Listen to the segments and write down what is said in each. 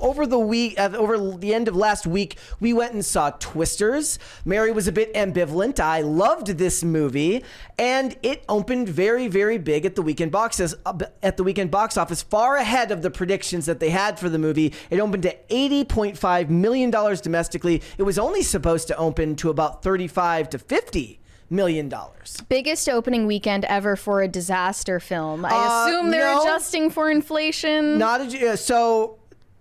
Over the end of last week, we went and saw Twisters. Mary was a bit ambivalent. I loved this movie, and it opened very, very big at the weekend box office, far ahead of the predictions that they had for the movie. It opened to $80.5 million domestically. It was only supposed to open to about $35 to $50 million. Biggest opening weekend ever for a disaster film. I assume they're adjusting for inflation.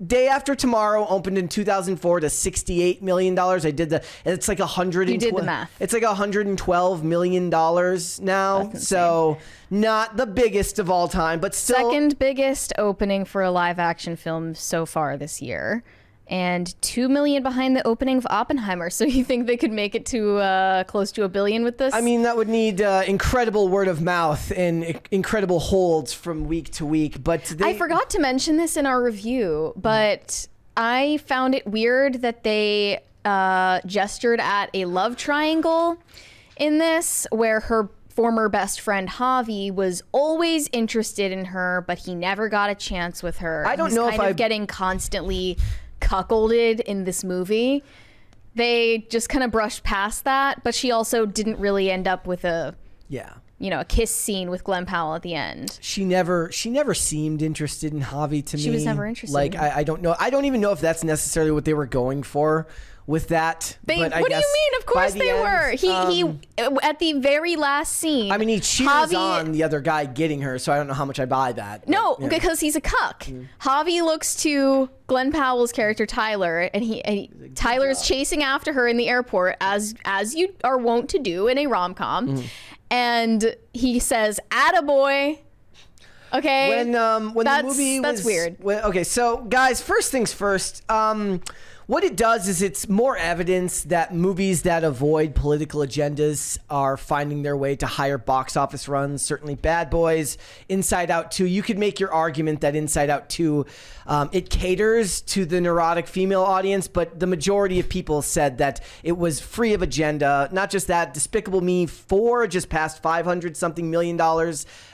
Day After Tomorrow opened in 2004 to $68 million. It's like You did the math. It's like $112 million now. So not the biggest of all time, but still. Second biggest opening for a live action film so far this year. And $2 million behind the opening of Oppenheimer. So you think they could make it to close to $1 billion with this? I mean, that would need incredible word of mouth and incredible holds from week to week. But I forgot to mention this in our review, but I found it weird that they gestured at a love triangle in this, where her former best friend Javi was always interested in her, but he never got a chance with her. I don't know if I'm getting constantly cuckolded in this movie. They just kind of brushed past that, but she also didn't really end up with a kiss scene with Glenn Powell at the end. She never seemed interested in Javi to me. She was never interested. Like, I don't know. I don't even know if that's necessarily what they were going for with that. What do you mean? Of course they were. He at the very last scene. I mean, he cheers on the other guy getting her, so I don't know how much I buy that. No, because he's a cuck. Javi looks to Glenn Powell's character Tyler, and Tyler's chasing after her in the airport, as you are wont to do in a rom-com, and he says, "Attaboy." Okay. When the movie was, that's weird. Okay, so guys, first things first. What it does is it's more evidence that movies that avoid political agendas are finding their way to higher box office runs. Certainly Bad Boys, Inside Out 2. You could make your argument that Inside Out 2, it caters to the neurotic female audience, but the majority of people said that it was free of agenda. Not just that, Despicable Me 4 just passed $500-something million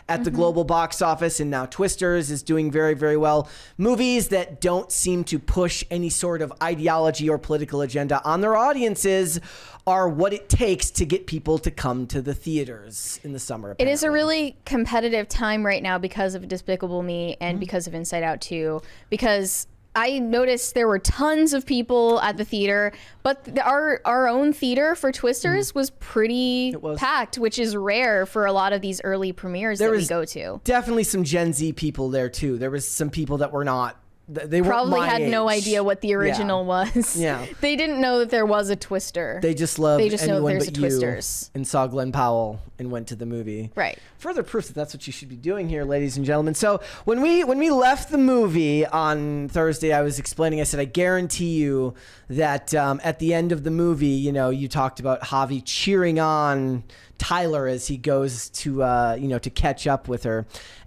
at the global box office, and now Twisters is doing very, very well. Movies that don't seem to push any sort of ideology or political agenda on their audiences are what it takes to get people to come to the theaters in the summer. Apparently. It is a really competitive time right now because of Despicable Me and because of Inside Out 2, because I noticed there were tons of people at the theater, but our own theater for Twisters was pretty packed, which is rare for a lot of these early premieres that we go to. Definitely some Gen Z people there too. There was some people that were not. They probably weren't my had age. no idea what the original was. Yeah, they didn't know that there was a Twister. They just loved They just know Anyone there's But a You Twisters and saw Glenn Powell and went to the movie. Right. Further proof that that's what you should be doing here, ladies and gentlemen. So when we left the movie on Thursday, I was explaining. I said, I guarantee you that at the end of the movie, you talked about Javi cheering on Tyler as he goes to to catch up with her.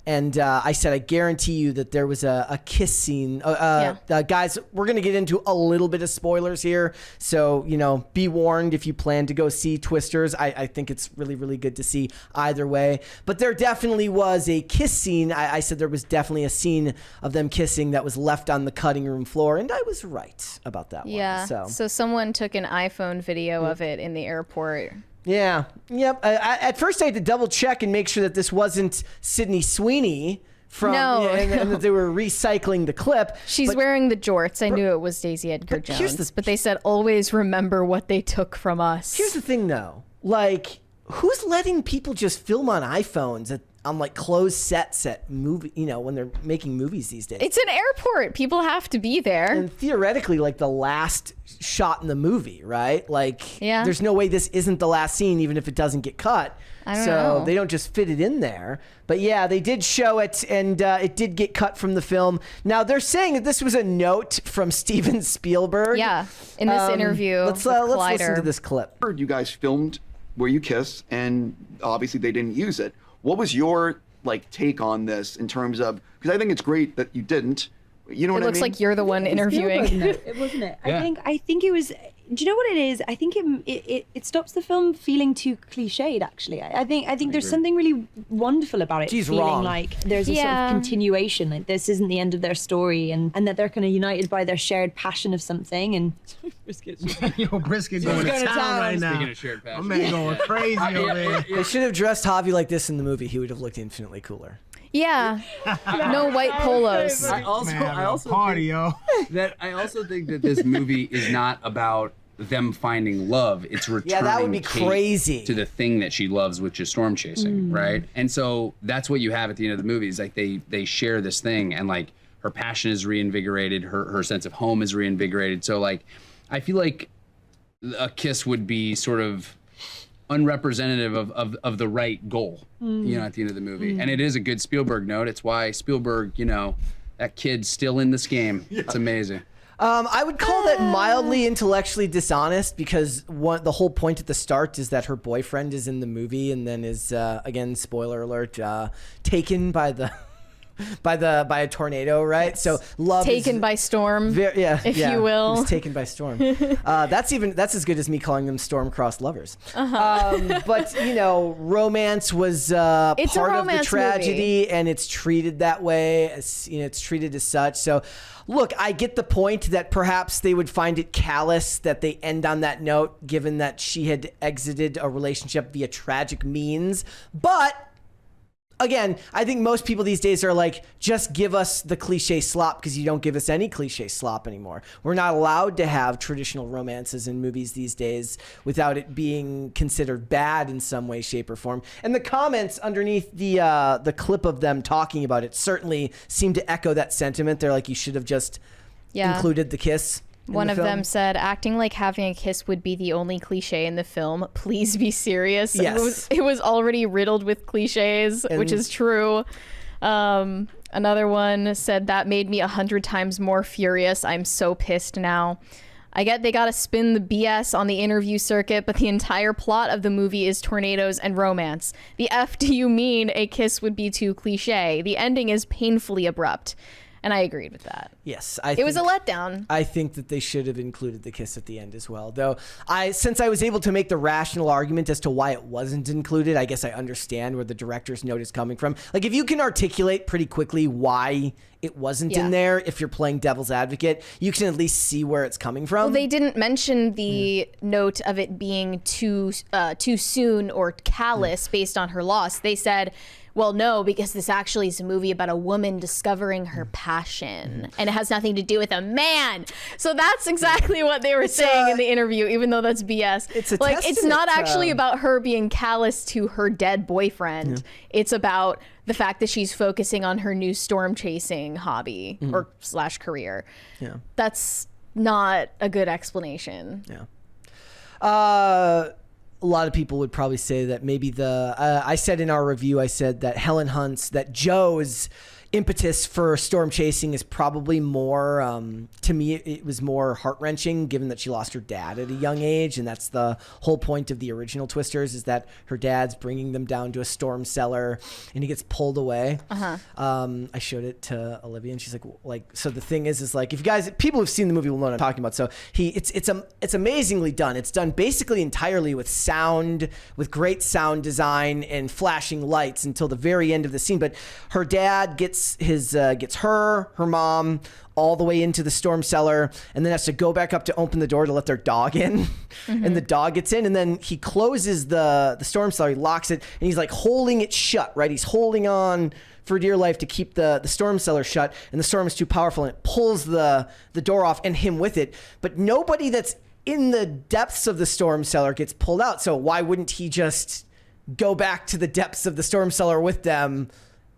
And I said, I guarantee you that there was a kiss scene. Guys, we're going to get into a little bit of spoilers here. So, be warned if you plan to go see Twisters. I think it's really, really good to see either way. But there definitely was a kiss scene. I said there was definitely a scene of them kissing that was left on the cutting room floor. And I was right about that one. So someone took an iPhone video of it in the airport. Yeah. Yep. At first, I had to double check and make sure that this wasn't Sydney Sweeney and that they were recycling the clip. She's wearing the jorts. I knew it was Daisy Edgar Jones. But they said, always remember what they took from us. Here's the thing, though. Like, who's letting people just film on iPhones on like closed sets at movie, when they're making movies these days? It's an airport. People have to be there. And theoretically, like the last shot in the movie, right? Like, there's no way this isn't the last scene, even if it doesn't get cut. I don't know. They don't just fit it in there. But yeah, they did show it, and it did get cut from the film. Now, they're saying that this was a note from Steven Spielberg. Yeah, in this interview. Let's listen to this clip. You guys filmed where you kiss, and obviously they didn't use it. What was your take on this in terms of, because I think it's great that you didn't. You know what I mean? It looks like you're the one interviewing. It wasn't it? Yeah. I think it was. do you know what it is? I think it stops the film feeling too cliched. Actually, I think there's something really wonderful about it. She's feeling wrong. like there's a sort of continuation. Like this isn't the end of their story, and that they're kind of united by their shared passion of something. And Yo, Brisket going to town right now. Speaking of shared My passion. man going crazy over there. They should have dressed Javi like this in the movie. He would have looked infinitely cooler. Yeah. No white polos. I also Party, yo. I also think that this movie is not about them finding love. It's returning that would be Kate crazy. to the thing that she loves, which is storm chasing, right? And so that's what you have at the end of the movie. Is like they share this thing, and like her passion is reinvigorated, her sense of home is reinvigorated. So like, I feel like a kiss would be sort of unrepresentative of the right goal, at the end of the movie. And it is a good Spielberg note. It's why Spielberg, that kid's still in this game. Yeah. It's amazing. I would call that mildly intellectually dishonest, because the whole point at the start is that her boyfriend is in the movie and then is, again, spoiler alert, taken by a tornado, right? Yes. So love taken is by storm, if you will. He was taken by storm. That's as good as me calling them storm-crossed lovers. But romance was part of the romance tragedy, movie. and it's treated that way. It's treated as such. So, look, I get the point that perhaps they would find it callous that they end on that note, given that she had exited a relationship via tragic means, but. Again, I think most people these days are like, just give us the cliche slop, because you don't give us any cliche slop anymore. We're not allowed to have traditional romances in movies these days without it being considered bad in some way, shape, or form. And the comments underneath the clip of them talking about it certainly seem to echo that sentiment. They're like, you should have just included the kiss. One of them said, acting like having a kiss would be the only cliche in the film. Please be serious. Yes. It was already riddled with cliches, which is true. Another one said, that made me 100 times more furious. I'm so pissed now. I get they gotta spin the BS on the interview circuit, but the entire plot of the movie is tornadoes and romance. The F do you mean a kiss would be too cliche? The ending is painfully abrupt. And I agreed with that. Yes, it was a letdown. I think that they should have included the kiss at the end as well. Though since I was able to make the rational argument as to why it wasn't included, I guess I understand where the director's note is coming from. Like, if you can articulate pretty quickly why it wasn't in there, if you're playing devil's advocate, you can at least see where it's coming from. Well, they didn't mention the note of it being too soon or callous based on her loss. They said, well, no, because this actually is a movie about a woman discovering her passion, and it has nothing to do with a man. So that's exactly what they were saying in the interview, even though that's BS. It's not actually about her being callous to her dead boyfriend. It's about the fact that she's focusing on her new storm chasing hobby or / career. Yeah. That's not a good explanation. Yeah. A lot of people would probably say that maybe I said in our review, I said that Helen Hunt's, that Joe's impetus for storm chasing is probably more, to me, it was more heart-wrenching, given that she lost her dad at a young age, and that's the whole point of the original Twisters, is that her dad's bringing them down to a storm cellar, and he gets pulled away. I showed it to Olivia, and she's like, so the thing is like, if you guys, people who've seen the movie will know what I'm talking about. So it's amazingly done. It's done basically entirely with sound, with great sound design and flashing lights until the very end of the scene. But her dad gets her mom all the way into the storm cellar, and then has to go back up to open the door to let their dog in. And the dog gets in, and then he closes the storm cellar, he locks it, and he's like holding it shut, right? He's holding on for dear life to keep the storm cellar shut, and the storm is too powerful, and it pulls the door off and him with it. But nobody that's in the depths of the storm cellar gets pulled out. So why wouldn't he just go back to the depths of the storm cellar with them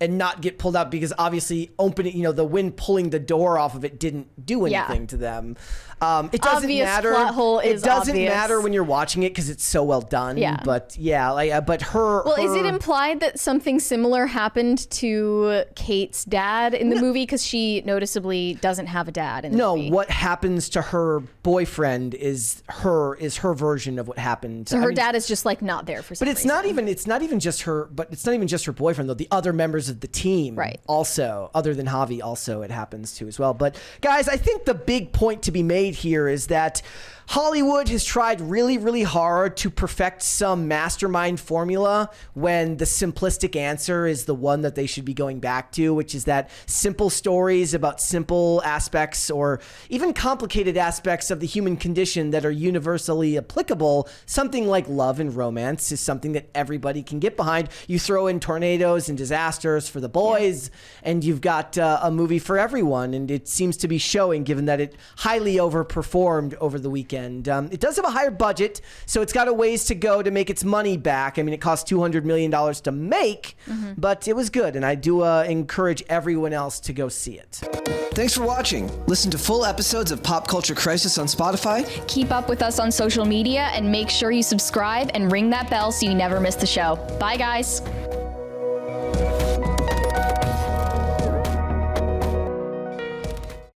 and not get pulled out? Because obviously opening, the wind pulling the door off of it didn't do anything to them. It doesn't Obvious matter. plot hole It is doesn't obvious. matter when you're watching it because it's so well done. Yeah. But yeah, but her. Well, is it implied that something similar happened to Kate's dad in the movie? Because she noticeably doesn't have a dad in the movie. No, what happens to her boyfriend is her version of what happened. So her dad is just like not there for some But it's reason. not even just her. But it's not even just her boyfriend though. The other members of the team, Right. Also, other than Javi, also it happens to as well. But guys, I think the big point to be made here is that Hollywood has tried really, really hard to perfect some mastermind formula when the simplistic answer is the one that they should be going back to, which is that simple stories about simple aspects or even complicated aspects of the human condition that are universally applicable. Something like love and romance is something that everybody can get behind. You throw in tornadoes and disasters for the boys, and you've got a movie for everyone. And it seems to be showing, given that it highly overperformed over the weekend. It does have a higher budget, so it's got a ways to go to make its money back. I mean, it cost $200 million to make, but it was good, and I do encourage everyone else to go see it. Thanks for watching. Listen to full episodes of Pop Culture Crisis on Spotify. Keep up with us on social media and make sure you subscribe and ring that bell so you never miss the show. Bye, guys.